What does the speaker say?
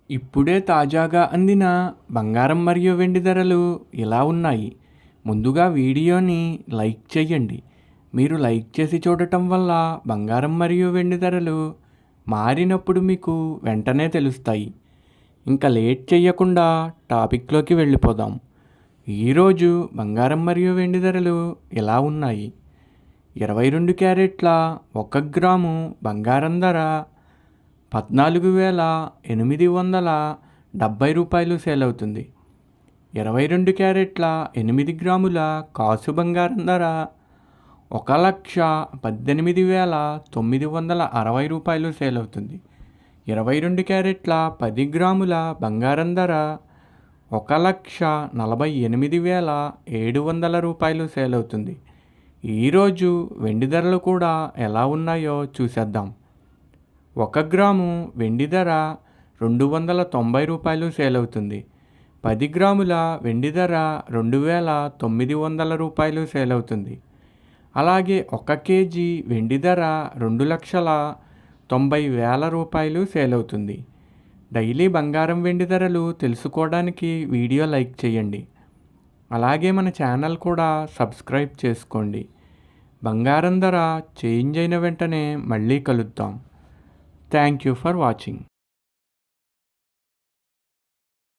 ఇప్పుడే తాజాగా అందిన బంగారం మరియు వెండి ధరలు ఇలా ఉన్నాయి. ముందుగా వీడియోని లైక్ చేయండి. మీరు లైక్ చేసి చూడటం వల్ల బంగారం మరియు వెండి ధరలు మారినప్పుడు మీకు వెంటనే తెలుస్తాయి. ఇంకా లేట్ చేయకుండా టాపిక్లోకి వెళ్ళిపోదాం. ఈరోజు బంగారం మరియు వెండి ధరలు ఇలా ఉన్నాయి. 22 క్యారెట్ల 1 గ్రాము బంగారం ధర 14,870 రూపాయలు సేల్ అవుతుంది. 22 క్యారెట్ల 8 గ్రాముల కాసు బంగారం ధర 1,18,960 రూపాయలు సేల్ అవుతుంది. 22 క్యారెట్ల 10 గ్రాముల బంగారం ధర 1,48,700 రూపాయలు సేల్ అవుతుంది. ఈరోజు వెండి ధరలు కూడా ఎలా ఉన్నాయో చూసేద్దాం. 1 గ్రాము వెండి ధర 290 రూపాయలు సేల్ అవుతుంది. 10 గ్రాముల వెండి ధర 2,900 రూపాయలు సేల్ అవుతుంది. అలాగే 1 కేజీ వెండి ధర 2,90,000 రూపాయలు సేల్ అవుతుంది. డైలీ బంగారం వెండి ధరలు తెలుసుకోవడానికి వీడియో లైక్ చేయండి. అలాగే మన ఛానల్ కూడా సబ్స్క్రైబ్ చేసుకోండి. బంగారం ధర చేంజ్ అయిన వెంటనే మళ్ళీ కలుద్దాం. Thank you for watching.